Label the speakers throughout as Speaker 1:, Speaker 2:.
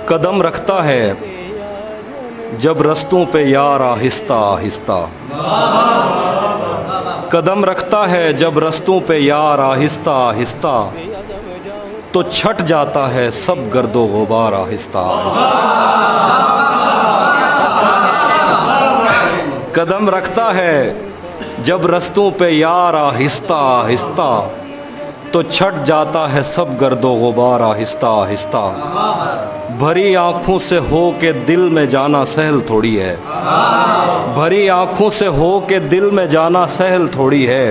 Speaker 1: कदम रखता है जब रस्तों पे यार आहिस्ता आहिस्ता। कदम रखता है जब रस्तों पे यार आहिस्ता आहिस्ता, तो छट जाता है सब गर्दो गुबार आहिस्ता आहिस्ता। कदम रखता है जब रस्तों पे यार आहिस्ता आहिस्ता, तो छट जाता है सब गर्दो गुबार आहिस्ता आहिस्ता। भरी आँखों से हो के दिल में जाना सहल थोड़ी है, भरी आँखों से हो के दिल में जाना सहल थोड़ी है।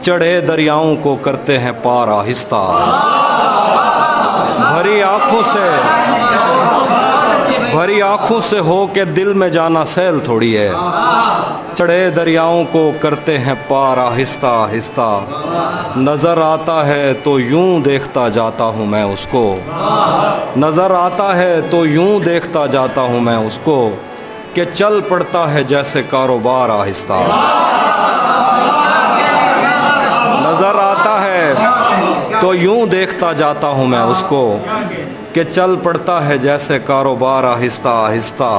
Speaker 1: चढ़े दरियाओं को करते हैं पार आहिस्ता आहिस्ता। भरी आँखों से हो के दिल में जाना सहल थोड़ी है। चढ़े दरियाओं को करते हैं पार आहिस्ता आहिस्ता। नज़र आता है तो यूं देखता जाता हूँ मैं उसको, नज़र आता है तो यूं देखता जाता हूँ मैं उसको, कि चल पड़ता है जैसे कारोबार आहिस्ता। नज़र आता है तो यूं देखता जाता हूँ मैं उसको, कि चल पड़ता है जैसे कारोबार आहिस्ता आहिस्ता।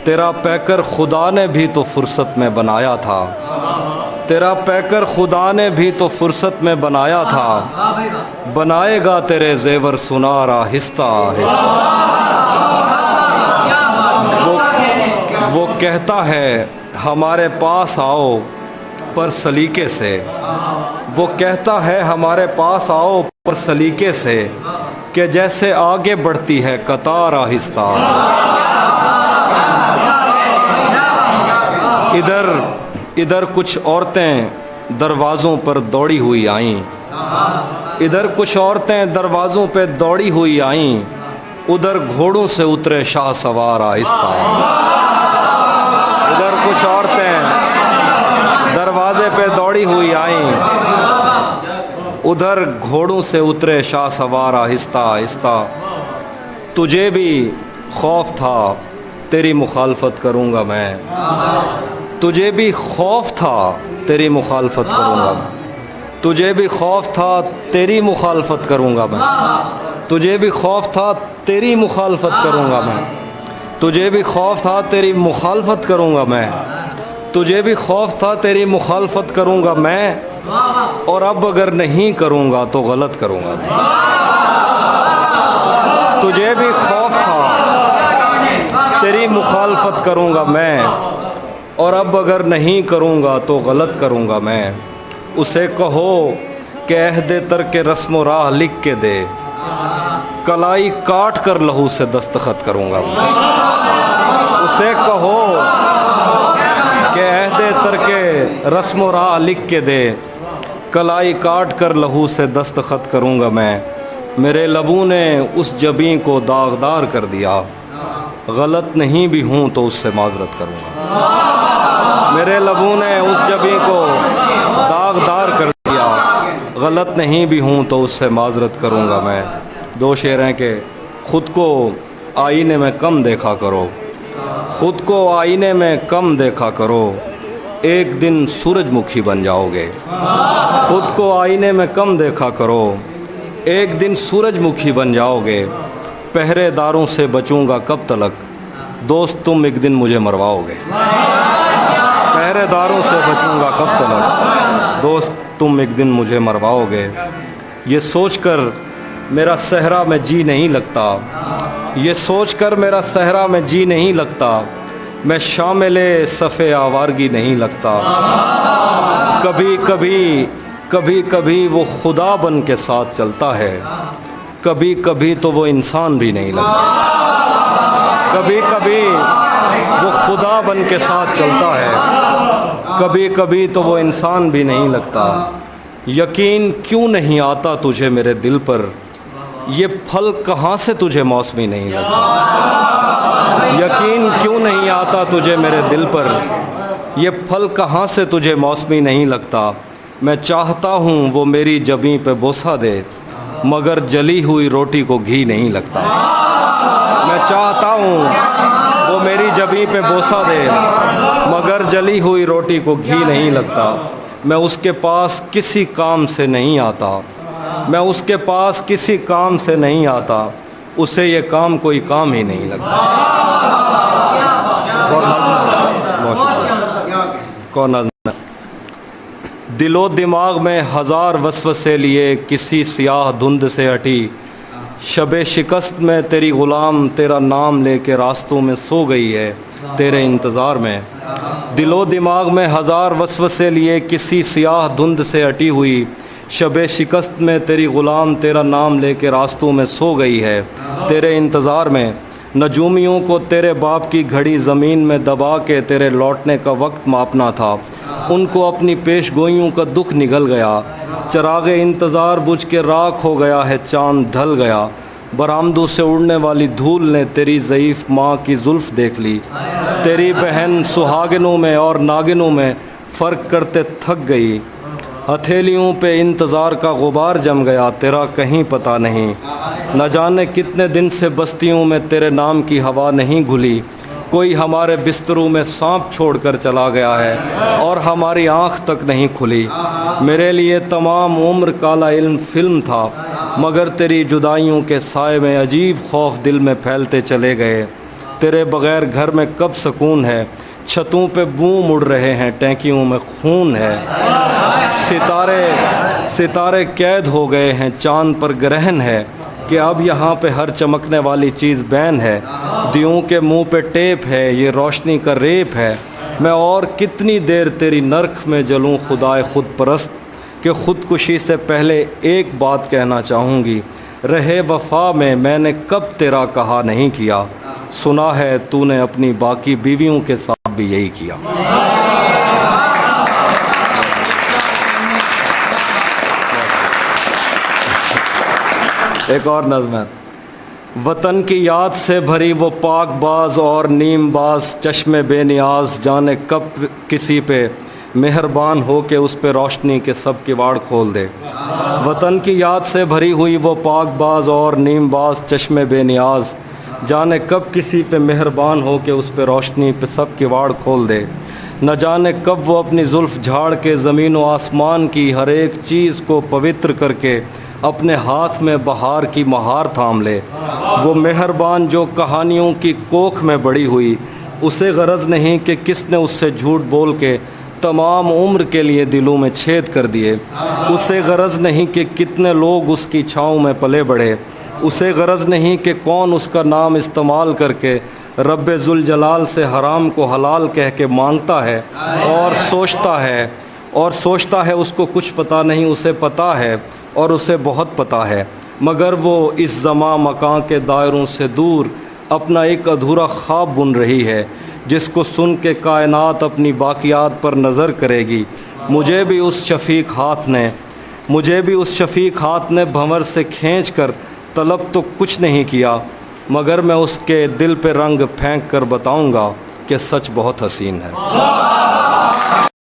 Speaker 1: तेरा पैकर खुदा ने भी तो फुर्सत में बनाया था, तेरा पैकर खुदा ने भी तो फुर्सत में बनाया था। बनाएगा तेरे जेवर सुनार आहिस्ता आहिस्ता। वो कहता है हमारे पास आओ पर सलीके से, वो कहता है हमारे पास आओ पर सलीके से, कि जैसे आगे बढ़ती है कतार आहिस्ता। इधर कुछ औरतें दरवाज़ों पर दौड़ी हुई आईं, इधर कुछ औरतें दरवाज़ों पे दौड़ी हुई आईं, उधर घोड़ों से उतरे शाह सवार आहिस्ता। इधर कुछ औरतें दरवाजे पे दौड़ी हुई आईं, उधर घोड़ों से उतरे शाह सवार आहिस्ता आहिस्ता। तुझे भी खौफ था तेरी मुखालफत करूँगा मैं, तुझे भी खौफ था तेरी मुखालफत करूँगा मैं, तुझे भी खौफ था तेरी मुखालफत करूँगा मैं, तुझे भी खौफ था तेरी मुखालफत करूँगा मैं, तुझे भी खौफ था तेरी मुखालफत करूँगा मैं, तुझे भी खौफ था तेरी मुखालफत करूँगा मैं। और अब अगर नहीं करूँगा तो गलत करूँगा मैं। तुझे भी खौफ था तेरी मुखालफत करूँगा मैं, और अब अगर नहीं करूँगा तो गलत करूँगा मैं। उसे कहो कि अहदे तर्क रस्म राह लिख के दे, कलाई काट कर लहू से दस्तखत करूँगा मैं। उसे कहो कि अहदे तर्क रस्म राह लिख के दे, कलाई काट कर लहू से दस्तखत करूँगा मैं। मेरे लबों ने उस जबीं को दागदार कर दिया, गलत नहीं भी हूँ तो उससे माजरत करूँगा। मेरे लबों ने उस जबीं को दागदार कर दिया, गलत नहीं भी हूँ तो उससे माजरत करूँगा मैं। दो शेर हैं कि ख़ुद को आईने में कम देखा करो, ख़ुद को आईने में कम देखा करो, एक दिन सूरजमुखी बन जाओगे। ख़ुद को आईने में कम देखा करो, एक दिन सूरजमुखी बन जाओगे। पहरेदारों से बचूंगा कब तलक, दोस्त तुम एक दिन मुझे मरवाओगे। पहरेदारों से बचूंगा कब तलक, दोस्त तुम एक दिन मुझे मरवाओगे। ये सोचकर मेरा सहरा में जी नहीं लगता, ये सोचकर मेरा सहरा में जी नहीं लगता, मैं शामिले सफ़े आवारगी नहीं लगता। कभी कभी कभी कभी वो खुदा बन के साथ चलता है, कभी कभी तो वो इंसान भी नहीं लगता। कभी कभी वो खुदा बन के साथ चलता है, कभी कभी तो वो इंसान भी नहीं लगता। यकीन क्यों नहीं आता तुझे मेरे दिल पर, ये फल कहाँ से तुझे मौसमी नहीं लगता। यकीन क्यों नहीं आता तुझे मेरे दिल पर, ये फल कहाँ से तुझे मौसमी नहीं लगता। मैं चाहता हूँ वो मेरी जबीं पे बोसा दे, मगर जली हुई रोटी को घी नहीं लगता। मैं चाहता हूँ वो मेरी जबीं पे बोसा दे, मगर जली हुई रोटी को घी नहीं लगता। मैं उसके पास किसी काम से नहीं आता, मैं उसके पास किसी काम से नहीं आता, उसे ये काम कोई काम ही नहीं लगता। कौन नज़्म? दिलो दिमाग में हज़ार वसवसे लिए किसी सियाह धुंध से हटी, शबे शिकस्त में तेरी ग़ुलाम तेरा नाम लेके रास्तों में सो गई है तेरे इंतज़ार में। दिलो दिमाग में हज़ार वसवसे लिए किसी सियाह धुंध से हटी हुई, शबे शिकस्त में तेरी ग़ुलाम तेरा नाम लेके रास्तों में सो गई है तेरे इंतज़ार में। नजूमियों को तेरे बाप की घड़ी ज़मीन में दबा के तेरे लौटने का वक्त मापना था, उनको अपनी पेश गोइयों का दुख निगल गया। चरागे इंतज़ार बुझ के राख हो गया है, चाँद ढल गया। बरामदों से उड़ने वाली धूल ने तेरी ज़ईफ़ माँ की जुल्फ़ देख ली। तेरी बहन सुहागिनों में और नागिनों में फ़र्क करते थक गई। हथेलियों पे इंतज़ार का गुबार जम गया, तेरा कहीं पता नहीं। न जाने कितने दिन से बस्तियों में तेरे नाम की हवा नहीं घुली। कोई हमारे बिस्तरों में सांप छोड़कर चला गया है और हमारी आँख तक नहीं खुली। मेरे लिए तमाम उम्र काला इल्म फिल्म था, मगर तेरी जुदाइयों के साए में अजीब खौफ दिल में फैलते चले गए। तेरे बग़ैर घर में कब सुकून है, छतों पे बूम उड़ रहे हैं, टैंकियों में खून है। सितारे कैद हो गए हैं, चाँद पर ग्रहण है कि अब यहाँ पे हर चमकने वाली चीज़ बैन है। दियों के मुंह पे टेप है, ये रोशनी का रेप है। मैं और कितनी देर तेरी नरख में जलूँ खुदाए खुद परस्त, कि ख़ुदकुशी से पहले एक बात कहना चाहूँगी, रहे वफ़ा में मैंने कब तेरा कहा नहीं किया। सुना है तूने अपनी बाकी बीवियों के साथ भी यही किया। एक और नज़्म है। वतन की याद से भरी वो पाकबाज और नीमबाज चश्मे बेनियाज, जाने कब किसी पे मेहरबान हो के उस पे रोशनी के सब किवाड़ खोल दे। वतन की याद से भरी हुई वो पाकबाज और नीमबाज चश्मे बेनियाज, जाने कब किसी पे मेहरबान हो के उस पे रोशनी पे सब किवाड़ खोल दे। न जाने कब वो अपनी जुल्फ़ झाड़ के ज़मीन व आसमान की हर एक चीज़ को पवित्र करके अपने हाथ में बहार की महार थाम ले। वो मेहरबान जो कहानियों की कोख में बड़ी हुई, उसे गरज नहीं कि किसने उससे झूठ बोल के तमाम उम्र के लिए दिलों में छेद कर दिए। उसे गरज नहीं कि कितने लोग उसकी छाँव में पले बढ़े। उसे गरज नहीं कि कौन उसका नाम इस्तेमाल करके रब्बे जुल जलाल से हराम को हलाल कह के मांगता है और सोचता है उसको कुछ पता नहीं, उसे पता है और उसे बहुत पता है, मगर वो इस ज़मा मकां के दायरों से दूर अपना एक अधूरा ख्वाब बुन रही है, जिसको सुन के कायनात अपनी बाकियात पर नज़र करेगी। मुझे भी उस शफ़ीक हाथ ने भंवर से खींच कर तलब तो कुछ नहीं किया, मगर मैं उसके दिल पे रंग फेंक कर बताऊंगा कि सच बहुत हसीन है।